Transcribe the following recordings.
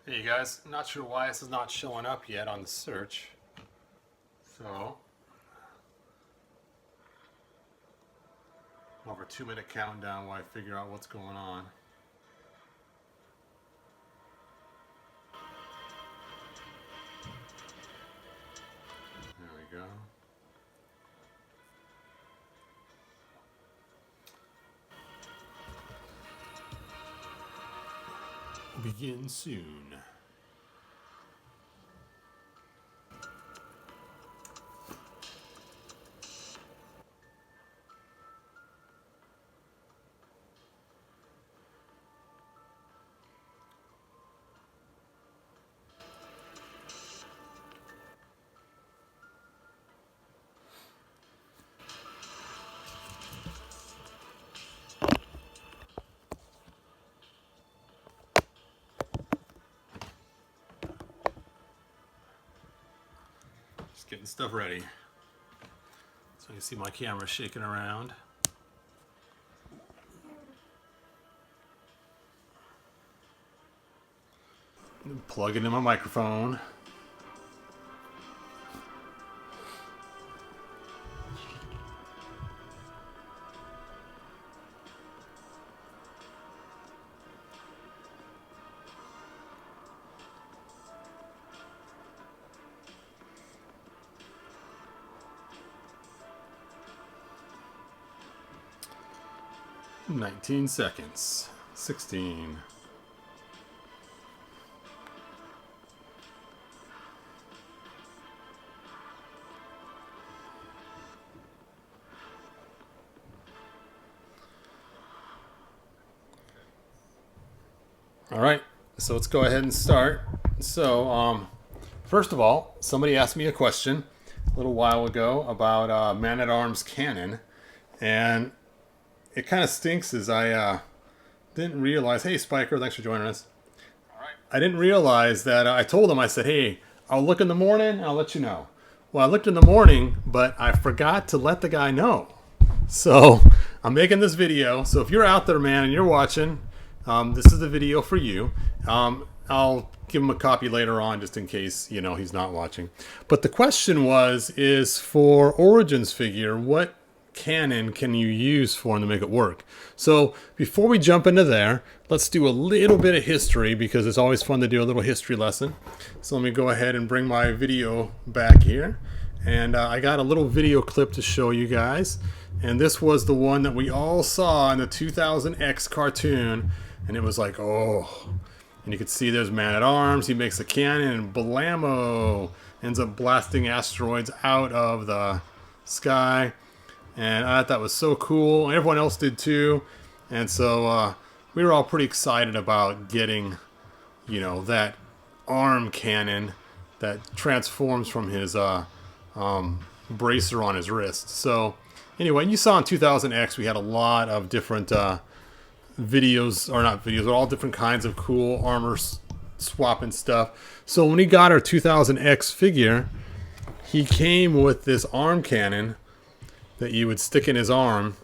Hey guys, not sure why this is not showing up yet on the search. So, over 2-minute countdown while I figure out what's going on. There we go. Begin soon. Just getting stuff ready. So you can see my camera shaking around. Plug it in my microphone. – 19 seconds. 16. All right, so let's go ahead and start. So, first of all, somebody asked me a question a little while ago about Man-at-Arms cannon, and it kind of stinks as I didn't realize. Hey, Spiker, thanks for joining us. All right. I didn't realize that I told him, I said, hey, I'll look in the morning and I'll let you know. Well, I looked in the morning, but I forgot to let the guy know. So I'm making this video. So if you're out there, man, and you're watching, this is the video for you. I'll give him a copy later on just in case, he's not watching. But the question is for Origins figure, what cannon can you use for him to make it work? So before we jump into there, let's do a little bit of history because it's always fun to do a little history lesson. So let me go ahead and bring my video back here. And I got a little video clip to show you guys. And this was the one that we all saw in the 2000X cartoon. And it was like, oh. And you can see there's Man-at-Arms. He makes a cannon and blammo. Ends up blasting asteroids out of the sky. And I thought that was so cool. Everyone else did too. And so we were all pretty excited about getting, that arm cannon that transforms from his bracer on his wrist. So anyway, you saw in 2000X we had a lot of different videos, or not videos, but all different kinds of cool armor swapping stuff. So when he got our 2000X figure, he came with this arm cannon that you would stick in his arm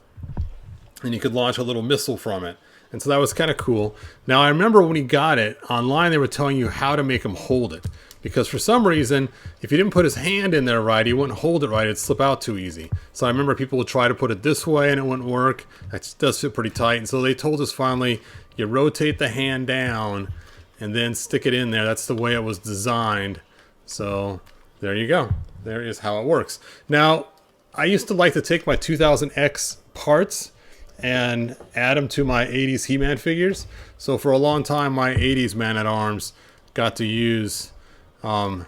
and you could launch a little missile from it. And so that was kind of cool. Now I remember when he got it, online they were telling you how to make him hold it. Because for some reason, if he didn't put his hand in there right, he wouldn't hold it right, it'd slip out too easy. So I remember people would try to put it this way and it wouldn't work. That does fit pretty tight. And so they told us finally, you rotate the hand down and then stick it in there. That's the way it was designed. So there you go. There is how it works. Now, I used to like to take my 2000X parts and add them to my 80s He-Man figures. So for a long time, my 80s Man-at-Arms got to use the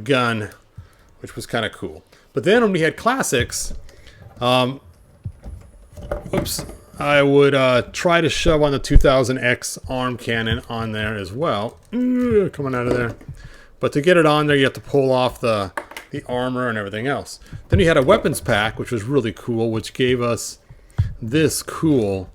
gun, which was kind of cool. But then when we had classics, I would try to shove on the 2000X arm cannon on there as well. Coming out of there. But to get it on there, you have to pull off the armor and everything else. Then you had a weapons pack, which was really cool, which gave us this cool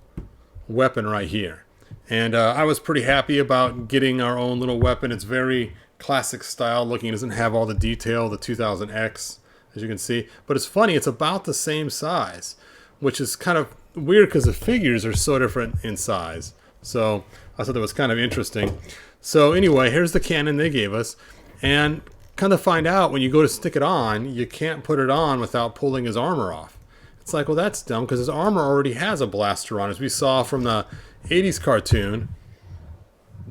weapon right here. And I was pretty happy about getting our own little weapon. It's very classic style looking. It doesn't have all the detail, the 2000X, as you can see. But it's funny, it's about the same size, which is kind of weird because the figures are so different in size. So I thought that was kind of interesting. So anyway, here's the cannon they gave us. And kind of find out when you go to stick it on, you can't put it on without pulling his armor off. It's like, well, that's dumb because his armor already has a blaster on, as we saw from the 80s cartoon.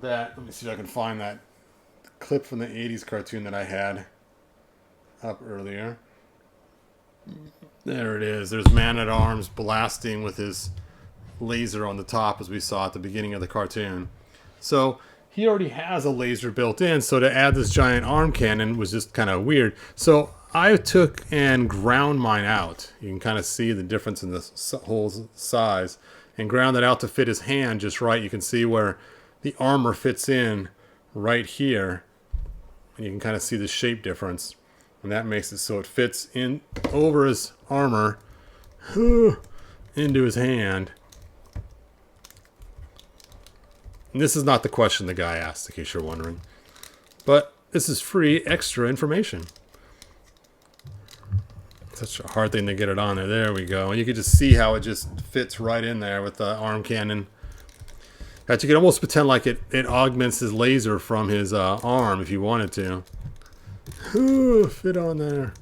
Let me see if I can find that clip from the 80s cartoon that I had up earlier. There it is. There's Man-at-Arms blasting with his laser on the top, as we saw at the beginning of the cartoon. So he already has a laser built in, so to add this giant arm cannon was just kind of weird. So I took and ground mine out. You can kind of see the difference in the whole size, and ground it out to fit his hand just right. You can see where the armor fits in right here, and you can kind of see the shape difference, and that makes it so it fits in over his armor into his hand. And this is not the question the guy asked, in case you're wondering. But this is free extra information. Such a hard thing to get it on there. There we go. And you can just see how it just fits right in there with the arm cannon. That you can almost pretend like it augments his laser from his arm if you wanted to. Fit on there.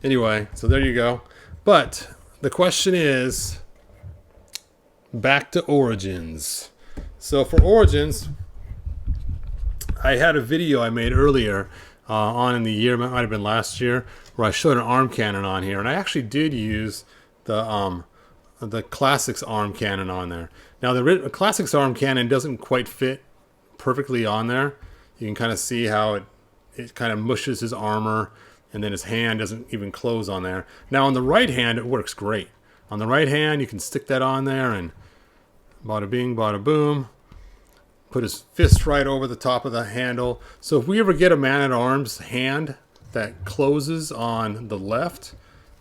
Anyway, so there you go. But the question is, back to Origins. So for Origins, I had a video I made earlier on in the year, it might have been last year, where I showed an arm cannon on here, and I actually did use the Classics arm cannon on there. Now the Classics arm cannon doesn't quite fit perfectly on there. You can kind of see how it kind of mushes his armor, and then his hand doesn't even close on there. Now on the right hand, it works great. On the right hand, you can stick that on there, and bada bing, bada boom. Put his fist right over the top of the handle. So if we ever get a Man-at-Arms hand that closes on the left,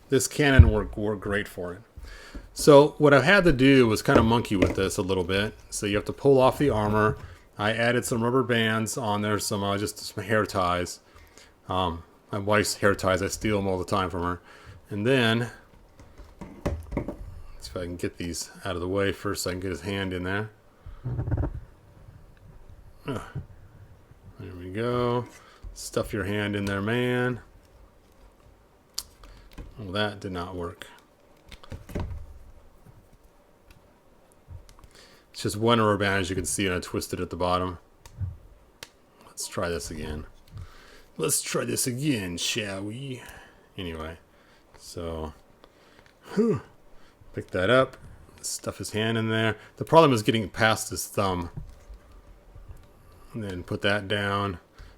this cannon work great for it. So what I had to do was kind of monkey with this a little bit. So you have to pull off the armor. I added some rubber bands on there, some hair ties. My wife's hair ties, I steal them all the time from her. And then, let's see if I can get these out of the way first so I can get his hand in there. There we go. Stuff your hand in there, man. Well, that did not work. It's just one rubber band, as you can see, and I twisted at the bottom. Let's try this again. Let's try this again, shall we? Anyway, so pick that up, stuff his hand in there. The problem is getting past his thumb. And then put that down.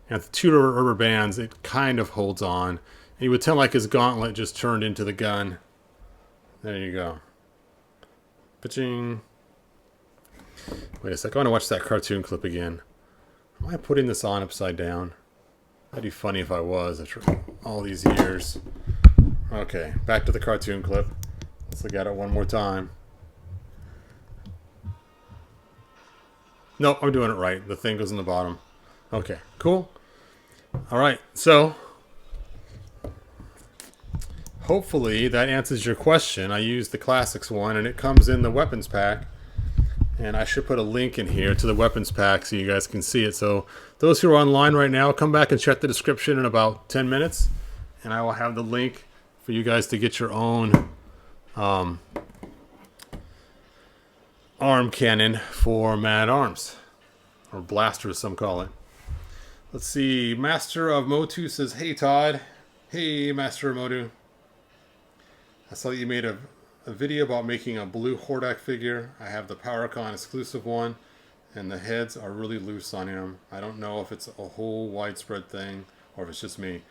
And the two rubber bands, it kind of holds on. And you would tell like his gauntlet just turned into the gun. There you go. Ba-ching. Wait a sec, I want to watch that cartoon clip again. Am I putting this on upside down? That'd be funny if I was after all these years. Okay, back to the cartoon clip. Let's look at it one more time. No, I'm doing it right. The thing goes in the bottom. Okay, cool. All right, so hopefully that answers your question. I used the Classics one, and it comes in the weapons pack. And I should put a link in here to the weapons pack so you guys can see it. So those who are online right now, come back and check the description in about 10 minutes. And I will have the link for you guys to get your own arm cannon for Man-at-Arms, or blaster as some call it. Let's see, Master of Motu says, hey Todd. Hey Master of Motu. I saw that you made a video about making a blue Hordak figure. I have the PowerCon exclusive one, and the heads are really loose on him. I don't know if it's a whole widespread thing or if it's just me.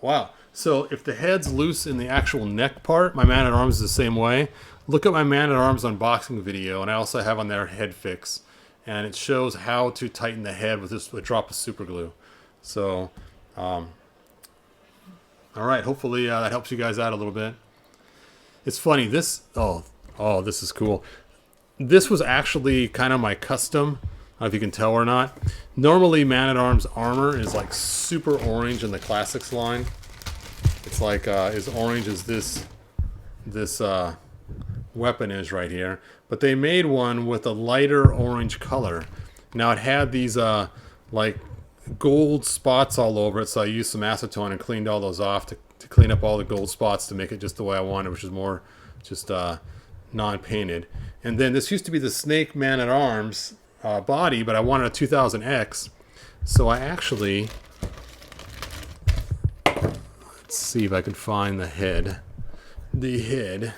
Wow. So if the head's loose in the actual neck part, my Man-at-Arms is the same way. Look at my Man-at-Arms unboxing video, and I also have on there head fix, and it shows how to tighten the head with a drop of super glue. So all right, hopefully that helps you guys out a little bit. It's funny, this this is cool. This was actually kind of my custom. I don't know if you can tell or not. Normally Man-at-Arms armor is like super orange in the Classics line. It's like as orange as this weapon is right here. But they made one with a lighter orange color. Now it had these like gold spots all over it, so I used some acetone and cleaned all those off to clean up all the gold spots to make it just the way I wanted, which is more just non-painted. And then this used to be the Snake Man-at-Arms body, but I wanted a 2000X, so I actually, let's see if I can find the head. The head.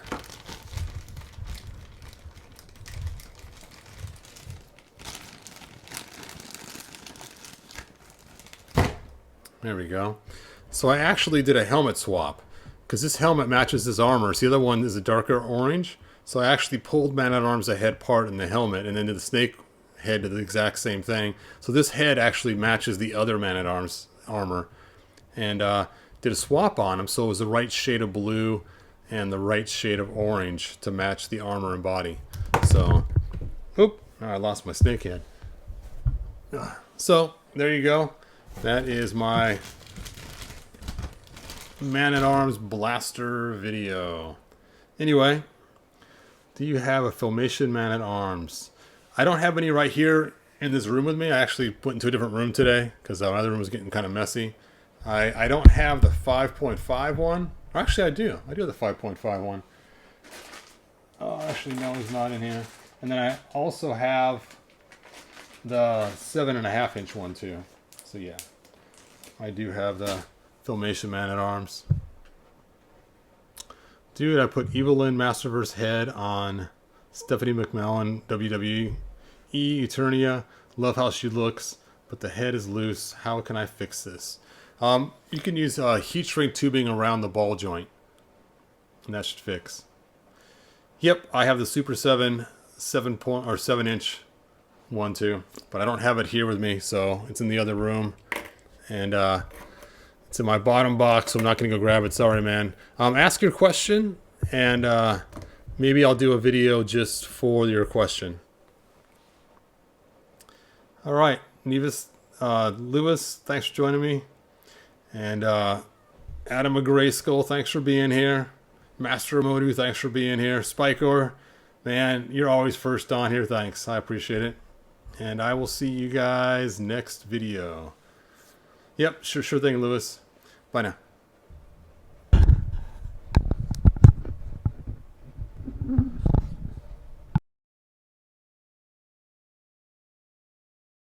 There we go. So I actually did a helmet swap because this helmet matches this armor. So the other one is a darker orange. So I actually pulled Man-at-Arms the head part in the helmet and then did the snake head did the exact same thing. So this head actually matches the other Man-at-Arms armor. And did a swap on him so it was the right shade of blue and the right shade of orange to match the armor and body. So, oop, I lost my snake head. So there you go. That is my Man-at-Arms blaster video. Anyway, do you have a Filmation Man-at-Arms? I don't have any right here in this room with me. I actually went into a different room today because my other room was getting kind of messy. I don't have the 5.5 one. Or actually, I do. I do have the 5.5 one. Oh, actually, no, it's not in here. And then I also have the 7.5 inch one too. So yeah, I do have the Filmation Man-at-Arms. Dude, I put Evelyn Masterverse head on Stephanie McMillan, WWE, Eternia. Love how she looks, but the head is loose. How can I fix this? You can use heat shrink tubing around the ball joint, and that should fix. Yep, I have the Super 7 7-inch one too, but I don't have it here with me, so it's in the other room, and it's in my bottom box, so I'm not going to go grab it. Sorry, man. Ask your question, and maybe I'll do a video just for your question. All right, Nevis, Lewis, thanks for joining me. And Adam McGrayskull, thanks for being here. Master Modu, thanks for being here. Spikor, man, you're always first on here. Thanks. I appreciate it. And I will see you guys next video. Yep, sure thing, Lewis. Bye now.